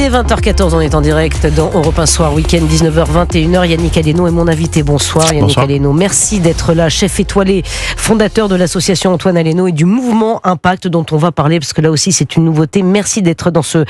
Il est 20h14, on est en direct dans Europe 1 Soir Week-end, 19h-21h. Yannick Aleno est mon invité. Bonsoir Yannick Aleno. Merci d'être là, chef étoilé, fondateur de l'association Antoine Aleno et du mouvement Impact dont on va parler parce que là aussi c'est une nouveauté. Merci d'être dans ce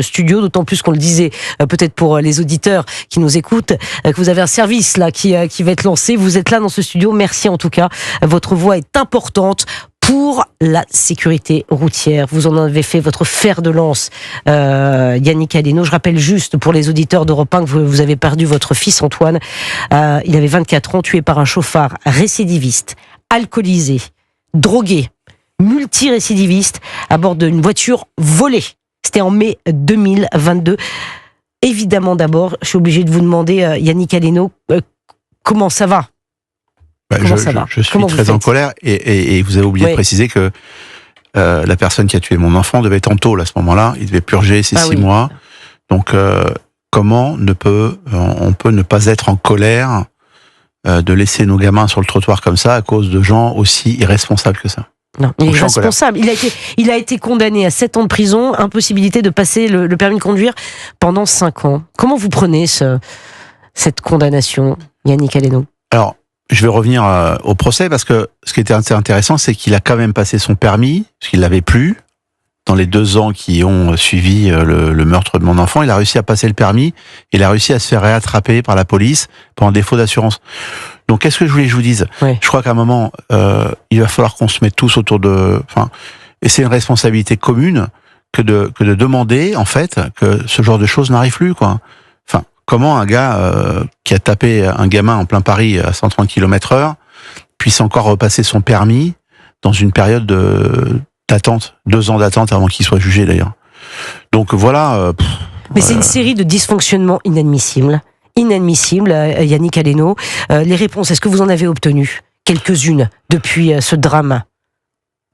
studio, d'autant plus qu'on le disait peut-être pour les auditeurs qui nous écoutent, que vous avez un service là qui va être lancé. Vous êtes là dans ce studio. Merci en tout cas. Votre voix est importante pour la sécurité routière. Vous en avez fait votre fer de lance, Yannick Aleno. Je rappelle juste pour les auditeurs d'Europe 1 que vous avez perdu votre fils Antoine. Il avait 24 ans, tué par un chauffard récidiviste, alcoolisé, drogué, multirécidiviste, à bord d'une voiture volée. C'était en mai 2022. Évidemment, d'abord, je suis obligé de vous demander, Yannick Aleno, comment ça va ? Je suis très en colère et vous avez oublié de préciser que la personne qui a tué mon enfant devait être en tôle à ce moment-là. Il devait purger ses 6 mois. Donc, comment on peut ne pas être en colère de laisser nos gamins sur le trottoir comme ça à cause de gens aussi irresponsables que ça? Non, il est responsable. Il a été condamné à 7 ans de prison, impossibilité de passer le permis de conduire pendant 5 ans. Comment vous prenez cette condamnation, Yannick Aleno? Alors, je vais revenir au procès parce que ce qui était intéressant, c'est qu'il a quand même passé son permis, parce qu'il l'avait plus. Dans les 2 ans qui ont suivi le meurtre de mon enfant, il a réussi à passer le permis, il a réussi à se faire réattraper par la police pour un défaut d'assurance. Donc, qu'est-ce que je voulais que je vous dise ? Je crois qu'à un moment, il va falloir qu'on se mette tous autour et c'est une responsabilité commune que de demander, en fait, que ce genre de choses n'arrive plus, quoi. Comment un gars qui a tapé un gamin en plein Paris à 130 km/h puisse encore repasser son permis dans une période d'attente, 2 ans d'attente avant qu'il soit jugé d'ailleurs. Donc voilà. Mais c'est une série de dysfonctionnements inadmissibles, Yannick Aleno. Les réponses, est-ce que vous en avez obtenu quelques-unes depuis ce drame ?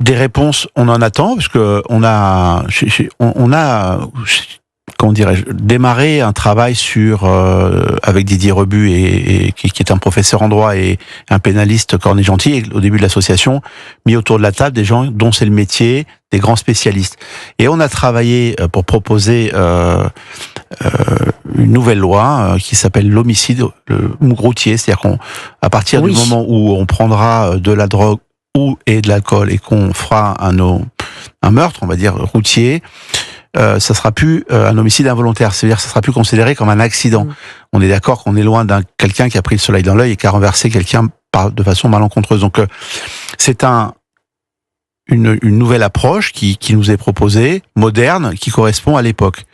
Des réponses, on en attend parce que on a comment dirais-je, démarrer un travail avec Didier Rebut qui est un professeur en droit et un pénaliste Cornet Gentil, au début de l'association, mis autour de la table des gens dont c'est le métier, des grands spécialistes. Et on a travaillé pour proposer une nouvelle loi qui s'appelle l'homicide routier, c'est-à-dire qu'à partir du moment où on prendra de la drogue et de l'alcool et qu'on fera un meurtre, on va dire routier, ça sera plus un homicide involontaire, c'est-à-dire ça sera plus considéré comme un accident. On est d'accord qu'on est loin d'un quelqu'un qui a pris le soleil dans l'œil et qui a renversé quelqu'un de façon malencontreuse. Donc c'est une nouvelle approche qui nous est proposée, moderne, qui correspond à l'époque.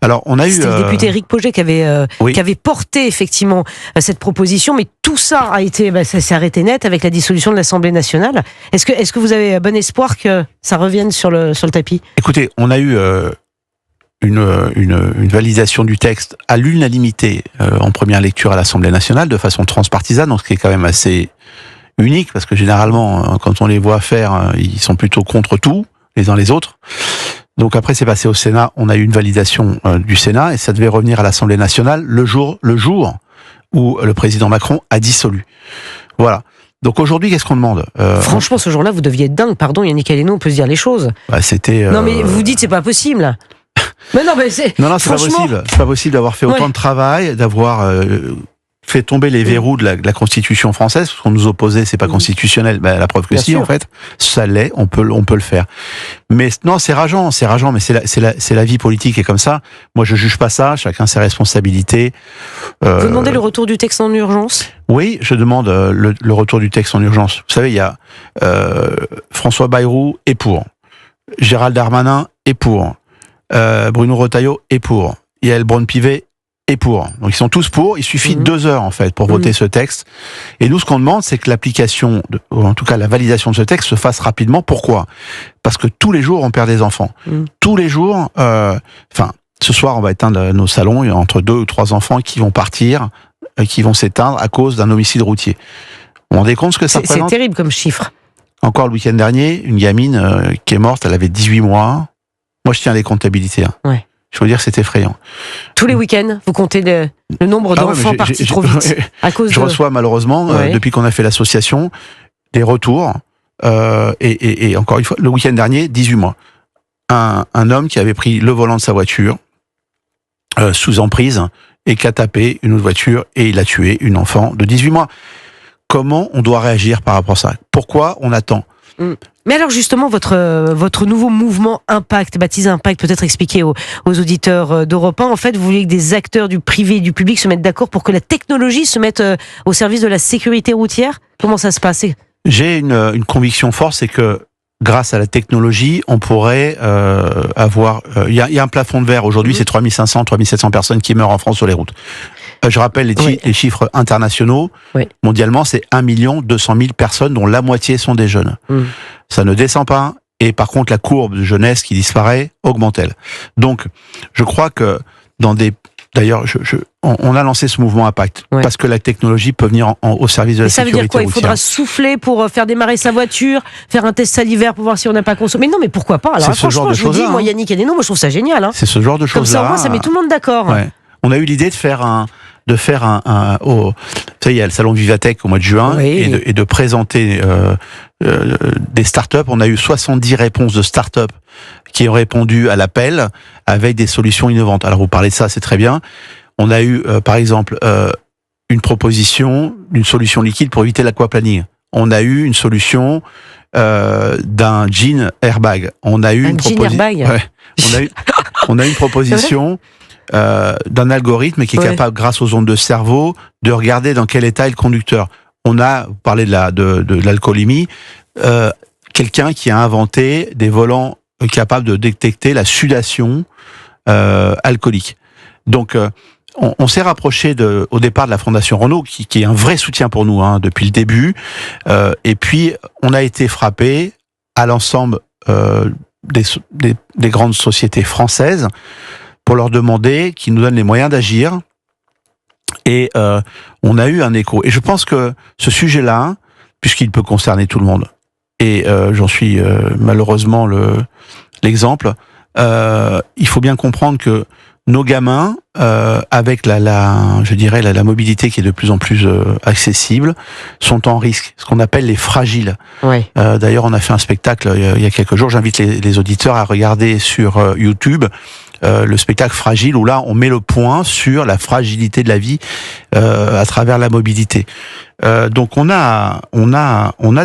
Alors, c'était le député Éric Pauget qui avait porté effectivement cette proposition, mais tout ça ça s'est arrêté net avec la dissolution de l'Assemblée nationale. Est-ce que vous avez bon espoir que ça revienne sur le tapis ? Écoutez, on a eu une validation du texte à l'unanimité en première lecture à l'Assemblée nationale de façon transpartisane, donc ce qui est quand même assez unique parce que généralement, quand on les voit faire, ils sont plutôt contre tout, les uns les autres. Donc après, c'est passé au Sénat, on a eu une validation du Sénat et ça devait revenir à l'Assemblée nationale le jour où le président Macron a dissolu. Voilà. Donc aujourd'hui, qu'est-ce qu'on demande ? Franchement, ce jour-là, vous deviez être dingue. Pardon, Yannick Aleno, on peut se dire les choses. C'était. Non, mais vous dites c'est pas possible. Mais non, c'est pas possible. C'est pas possible d'avoir fait autant de travail, d'avoir fait tomber les verrous de la Constitution française, parce qu'on nous opposait, c'est pas constitutionnel. La preuve que en fait, ça l'est, on peut le faire. Mais non, c'est rageant, mais c'est la vie politique est comme ça. Moi, je juge pas ça, chacun ses responsabilités. Vous demandez le retour du texte en urgence ? Oui, je demande le retour du texte en urgence. Vous savez, il y a François Bayrou est pour, Gérald Darmanin est pour, Bruno Retailleau est pour, Yael Braun-Pivet est pour. Donc ils sont tous pour, il suffit de 2 heures en fait pour voter ce texte. Et nous ce qu'on demande c'est que l'application, ou en tout cas la validation de ce texte se fasse rapidement. Pourquoi ? Parce que tous les jours on perd des enfants. Tous les jours, ce soir on va éteindre nos salons, il y a entre 2 ou 3 enfants qui vont partir, qui vont s'éteindre à cause d'un homicide routier. Vous vous rendez compte ce que ça représente ? C'est terrible comme chiffre. Encore le week-end dernier, une gamine qui est morte, elle avait 18 mois. Moi je tiens les comptabilités. Ouais. Je veux dire, c'est effrayant. Tous les week-ends, vous comptez le nombre d'enfants partis trop vite à cause Je reçois malheureusement, depuis qu'on a fait l'association, des retours. Et encore une fois, le week-end dernier, 18 mois. Un homme qui avait pris le volant de sa voiture, sous emprise et qui a tapé une autre voiture et il a tué une enfant de 18 mois. Comment on doit réagir par rapport à ça? Pourquoi on attend? Mais alors justement, votre nouveau mouvement Impact, baptisé Impact, peut-être expliquer aux auditeurs d'Europe 1, en fait, vous voulez que des acteurs du privé et du public se mettent d'accord pour que la technologie se mette au service de la sécurité routière? Comment ça se passe? J'ai une conviction forte, c'est que grâce à la technologie, on pourrait avoir... Il y a un plafond de verre. Aujourd'hui, c'est 3500, 3700 personnes qui meurent en France sur les routes. Je rappelle les chiffres internationaux. Oui. Mondialement, c'est 1 200 000 personnes, dont la moitié sont des jeunes. Ça ne descend pas. Et par contre, la courbe de jeunesse qui disparaît augmente-t-elle. Donc, je crois que dans des... D'ailleurs, on a lancé ce mouvement Impact parce que la technologie peut venir au service de la sécurité routière. Ça veut dire quoi? Il faudra souffler pour faire démarrer sa voiture, faire un test salivaire pour voir si on n'a pas consommé. Mais non, mais pourquoi pas? Alors, franchement, je vous dis, moi, Yannick Aleno, moi, je trouve ça génial. C'est ce genre de choses-là. Comme ça, au moins, ça met tout le monde d'accord. Ouais. On a eu l'idée de faire tu sais, il y a le salon Vivatech au mois de juin, et de présenter des startups. On a eu 70 réponses de startups qui ont répondu à l'appel avec des solutions innovantes. Alors vous parlez de ça, c'est très bien. On a eu par exemple une proposition d'une solution liquide pour éviter l'aquaplaning. On a eu une solution d'un jean airbag. On a eu une proposition. On a eu une proposition d'un algorithme qui est capable, grâce aux ondes de cerveau, de regarder dans quel état est le conducteur. On a parlé de l'alcoolémie, quelqu'un qui a inventé des volants capables de détecter la sudation alcoolique. Donc, on s'est rapproché au départ de la Fondation Renault, qui est un vrai soutien pour nous depuis le début. Et puis, on a été frappé à l'ensemble des grandes sociétés françaises pour leur demander qu'ils nous donnent les moyens d'agir. Et on a eu un écho. Et je pense que ce sujet-là, puisqu'il peut concerner tout le monde, et j'en suis malheureusement l'exemple, il faut bien comprendre que nos gamins, avec la mobilité qui est de plus en plus accessible, sont en risque, ce qu'on appelle les fragiles. Oui. D'ailleurs, on a fait un spectacle il y a quelques jours. J'invite les auditeurs à regarder sur YouTube le spectacle Fragile, où là, on met le point sur la fragilité de la vie à travers la mobilité. Donc, on a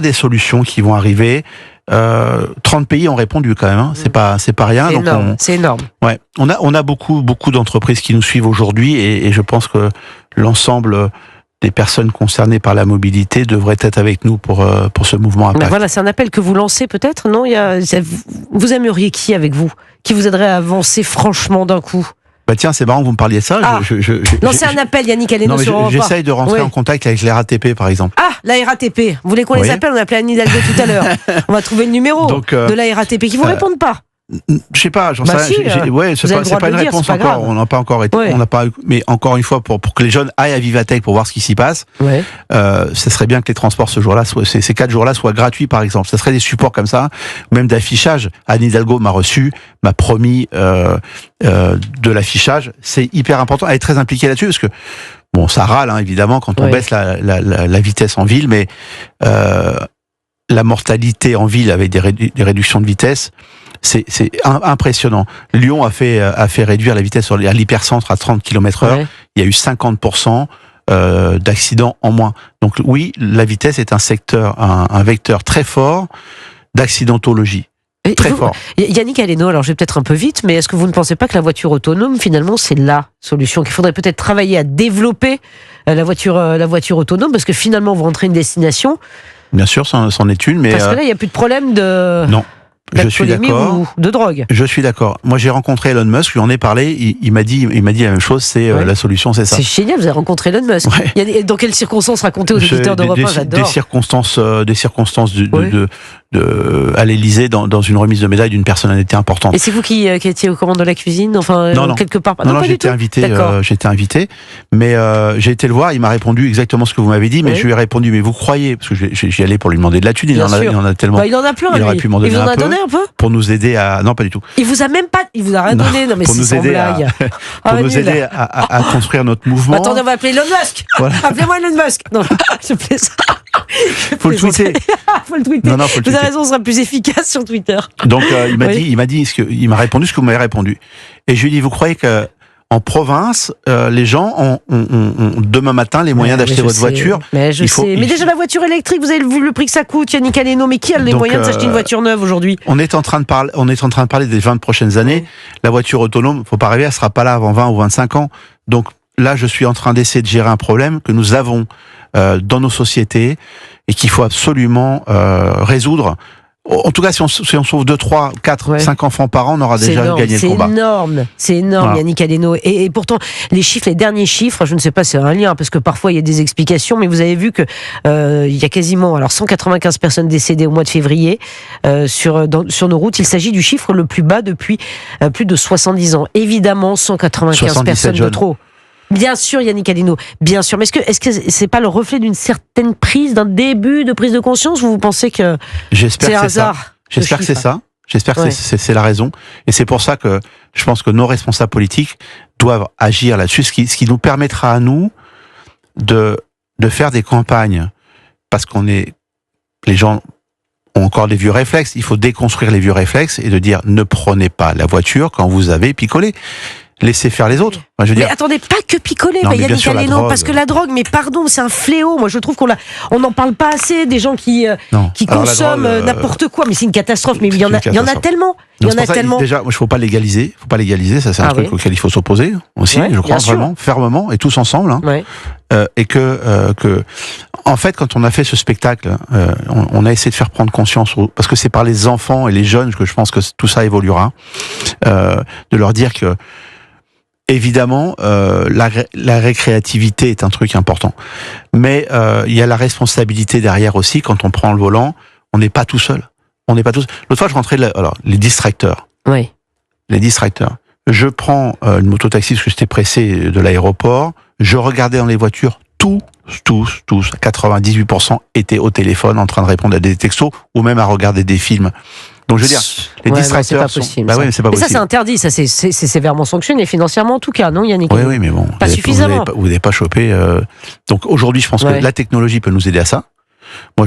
des solutions qui vont arriver. 30 pays ont répondu quand même, c'est pas rien. C'est énorme. Ouais, on a beaucoup d'entreprises qui nous suivent aujourd'hui, et je pense que l'ensemble des personnes concernées par la mobilité devraient être avec nous pour ce mouvement Impact. Voilà, c'est un appel que vous lancez peut-être, non? Vous aimeriez qui avec vous? Qui vous aiderait à avancer franchement d'un coup? Bah tiens, c'est marrant que vous me parliez de ça. Non, c'est un appel, Yannick Aleno, sur Europe 1. J'essaye de rentrer en contact avec la RATP, par exemple. Ah, la RATP. Vous voulez qu'on les appelle? On a appelé Anne Hidalgo tout à l'heure. On va trouver le numéro de la RATP qui vous répondent pas. Je sais pas, c'est pas une réponse encore. On n'a pas encore été, mais encore une fois, pour que les jeunes aillent à Vivatech pour voir ce qui s'y passe, ça serait bien que les transports ce jour-là, ces 4 jours-là, soient gratuits, par exemple. Ça serait des supports comme ça, même d'affichage. Anne Hidalgo m'a promis de l'affichage. C'est hyper important. Elle est très impliquée là-dessus, parce que bon, ça râle, évidemment, quand on baisse la vitesse en ville, mais la mortalité en ville avec des réductions de vitesse, c'est impressionnant. Lyon a fait réduire la vitesse à l'hypercentre à 30 km/h. Il y a eu 50% d'accidents en moins. Donc oui, la vitesse est un vecteur très fort d'accidentologie. Très fort. Yannick Aleno, alors je vais peut-être un peu vite, mais est-ce que vous ne pensez pas que la voiture autonome, finalement, c'est la solution, qu'il faudrait peut-être travailler à développer la voiture autonome, parce que finalement, vous rentrez une destination. Bien sûr, c'en est une, mais... Parce que là, il n'y a plus de problème de... Non. Je suis d'accord. De drogue. Je suis d'accord. Moi, j'ai rencontré Elon Musk, je lui en ai parlé, il m'a dit la même chose, c'est la solution, c'est ça. C'est génial, vous avez rencontré Elon Musk. Dans quelles circonstances racontez aux auditeurs d'Europe 1? J'adore. Des circonstances à l'Élysée dans une remise de médaille d'une personnalité importante. Et c'est vous qui étiez aux commandes de la cuisine, non. quelque part? Non, j'étais invité, mais j'ai été le voir, il m'a répondu exactement ce que vous m'avez dit, mais je lui ai répondu, mais vous croyez, parce que j'y allais pour lui demander de la thune, il en a tellement. Il en a plein, il aurait pu m'en donner un peu. Un peu pour nous aider à... Non, pas du tout. Il vous a rien donné. Non, mais c'est sans blague. Pour nous aider à construire notre mouvement. Attendez, on va appeler Elon Musk. Voilà. Appelez-moi Elon Musk. Non, je plaisante. Faut le tweeter. Faut le tweeter. Non, vous avez raison, on sera plus efficace sur Twitter. Donc, il m'a répondu ce que vous m'avez répondu. Et je lui ai dit, vous croyez que En province, les gens ont demain matin les moyens d'acheter votre voiture. Mais déjà la voiture électrique, vous avez vu le prix que ça coûte, Yannick Aleno, mais qui a les moyens de s'acheter une voiture neuve aujourd'hui? On est en train de parler des 20 prochaines années. La voiture autonome, faut pas rêver, elle sera pas là avant 20 ou 25 ans. Donc là, je suis en train d'essayer de gérer un problème que nous avons dans nos sociétés et qu'il faut absolument résoudre. En tout cas, si on sauve 2, 3, 4, 5 enfants par an, on aura déjà gagné le combat. C'est énorme, voilà. Yannick Aleno. Et pourtant, les derniers chiffres, je ne sais pas si c'est un lien, parce que parfois il y a des explications, mais vous avez vu que il y a quasiment 195 personnes décédées au mois de février sur nos routes. Il s'agit du chiffre le plus bas depuis plus de 70 ans. Évidemment, 195 personnes de trop. Bien sûr, Yannick Aleno, bien sûr. Mais est-ce que c'est pas le reflet d'une certaine d'un début de prise de conscience, ou vous pensez que c'est un hasard? J'espère que c'est ça. J'espère que c'est la raison. Et c'est pour ça que je pense que nos responsables politiques doivent agir là-dessus, ce qui nous permettra à nous de faire des campagnes, parce les gens ont encore des vieux réflexes. Il faut déconstruire les vieux réflexes et de dire ne prenez pas la voiture quand vous avez picolé. Laissez faire les autres. Enfin, mais attendez, pas que picoler, Yannick Aleno, parce que la drogue, mais pardon, c'est un fléau. Moi, je trouve on n'en parle pas assez, des gens qui consomment n'importe quoi, mais c'est une catastrophe. Mais il y en a tellement. Déjà, il faut pas légaliser. Ça, c'est un truc auquel il faut s'opposer aussi. Je crois vraiment, fermement, et tous ensemble. Et en fait, quand on a fait ce spectacle, on a essayé de faire prendre conscience, parce que c'est par les enfants et les jeunes que je pense que tout ça évoluera, de leur dire que évidemment, la récréativité est un truc important. Mais il y a la responsabilité derrière aussi. Quand on prend le volant, on n'est pas tout seul. L'autre fois, je rentrais les distracteurs. Oui. Les distracteurs. Je prends une moto-taxi parce que j'étais pressé de l'aéroport. Je regardais dans les voitures, tous, 98% étaient au téléphone en train de répondre à des textos ou même à regarder des films. Donc je veux dire, les distracteurs sont... c'est pas possible. Mais ça, c'est interdit, ça c'est sévèrement sanctionné, financièrement en tout cas, non Yannick? Oui, mais bon, pas suffisamment. Vous n'avez pas chopé. Donc aujourd'hui, je pense que la technologie peut nous aider à ça. Moi,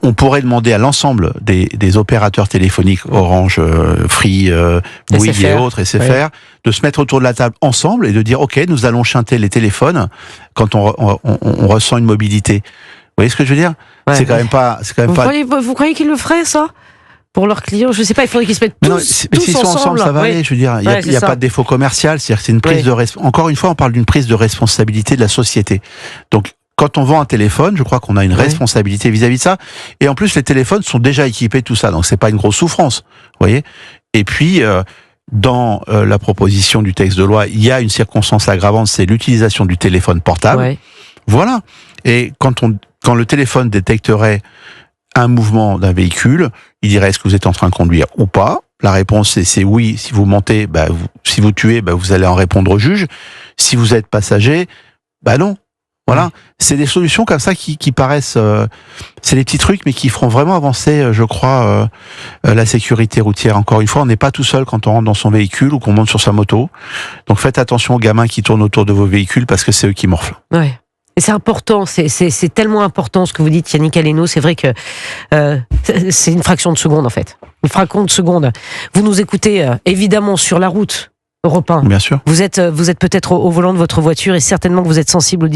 on pourrait demander à l'ensemble des opérateurs téléphoniques, Orange, Free, Bouygues et autres, SFR, de se mettre autour de la table ensemble et de dire, OK, nous allons chanter les téléphones quand on ressent une mobilité. Vous voyez ce que je veux dire? C'est quand même pas. Vous croyez qu'ils le feraient, ça? Pour leurs clients, je sais pas, il faudrait qu'ils se mettent tous s'ils sont ensemble, ça va aller. Je veux dire, il y a pas de défaut commercial, c'est-à-dire que c'est une prise de encore une fois, on parle d'une prise de responsabilité de la société. Donc, quand on vend un téléphone, je crois qu'on a une responsabilité vis-à-vis de ça. Et en plus, les téléphones sont déjà équipés de tout ça, donc c'est pas une grosse souffrance, vous voyez. Et puis, dans la proposition du texte de loi, il y a une circonstance aggravante, c'est l'utilisation du téléphone portable. Voilà. Et quand le téléphone détecterait un mouvement d'un véhicule, il dirait est-ce que vous êtes en train de conduire ou pas? La réponse c'est oui. Si vous montez, si vous tuez, vous allez en répondre au juge. Si vous êtes passager, non. Voilà, c'est des solutions comme ça qui paraissent, c'est des petits trucs, mais qui feront vraiment avancer, je crois, la sécurité routière. Encore une fois, on n'est pas tout seul quand on rentre dans son véhicule ou qu'on monte sur sa moto. Donc faites attention aux gamins qui tournent autour de vos véhicules parce que c'est eux qui morflent. Ouais. Et c'est important, c'est tellement important ce que vous dites, Yannick Aleno. C'est vrai que c'est une fraction de seconde en fait. Une fraction de seconde. Vous nous écoutez évidemment sur la route. Europe 1. Bien sûr. Vous êtes peut-être au volant de votre voiture et certainement que vous êtes sensible au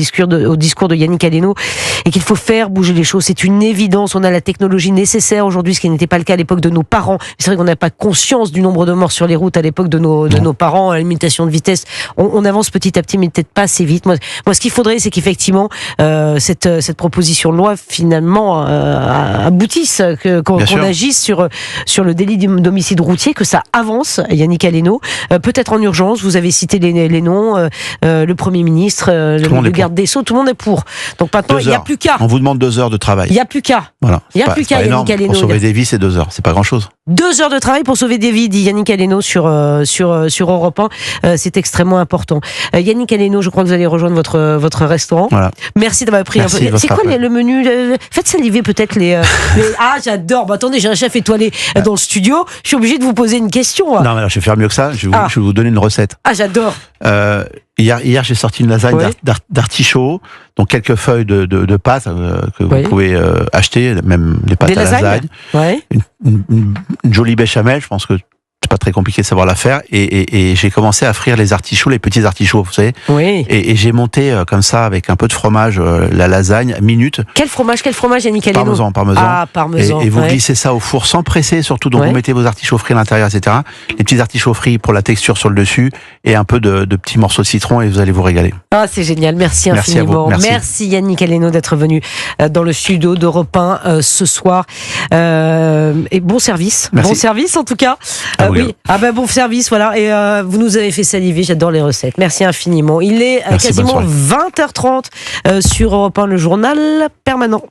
discours de Yannick Aleno et qu'il faut faire bouger les choses. C'est une évidence. On a la technologie nécessaire aujourd'hui, ce qui n'était pas le cas à l'époque de nos parents. C'est vrai qu'on n'a pas conscience du nombre de morts sur les routes à l'époque de nos parents, à la limitation de vitesse. On avance petit à petit, mais peut-être pas assez vite. Moi, ce qu'il faudrait, c'est qu'effectivement cette proposition de loi finalement aboutisse, qu'on agisse sur le délit d'homicide routier, que ça avance. Yannick Aleno, peut-être en urgence, vous avez cité les noms, le Premier ministre, le garde des Sceaux, tout le monde est pour. Donc maintenant, il n'y a plus qu'à. On vous demande 2 heures de travail. Il n'y a plus qu'à. Voilà. Il n'y a plus qu'à, Yannick Aleno. Pour sauver des vies, c'est 2 heures. C'est pas grand-chose. 2 heures de travail pour sauver des vies, dit Yannick Aleno sur Europe 1. C'est extrêmement important. Yannick Aleno, je crois que vous allez rejoindre votre restaurant. Voilà. Merci d'avoir pris un peu. C'est quoi le menu? Faites saliver peut-être les Ah, j'adore. Attendez, j'ai un chef étoilé dans le studio. Je suis obligé de vous poser une question. Non, mais alors, je vais faire mieux que ça. Je vais vous donner une recette. Ah, j'adore. Hier, j'ai sorti une lasagne d'artichaut, donc quelques feuilles de pâtes que vous pouvez acheter, même des pâtes à lasagne. Une jolie béchamel, je pense que c'est pas très compliqué de savoir la faire. Et j'ai commencé à frire les artichauts, les petits artichauts, vous savez. Oui. Et j'ai monté comme ça, avec un peu de fromage, la lasagne, minute. Quel fromage, Yannick Aleno? Parmesan. Ah, parmesan. Et vous glissez ça au four sans presser, surtout. Donc vous mettez vos artichauts frits à l'intérieur, etc. Les petits artichauts frits pour la texture sur le dessus, et un peu de petits morceaux de citron, et vous allez vous régaler. Ah, c'est génial. Merci infiniment. Merci Yannick Aleno d'être venu dans le studio d'Europe 1 ce soir. Et bon service. Merci. Bon service en tout cas. Oui. Ah ben bon service, voilà. Et vous nous avez fait saliver. J'adore les recettes. Merci infiniment. Il est quasiment 20h30 sur Europe 1, le journal permanent.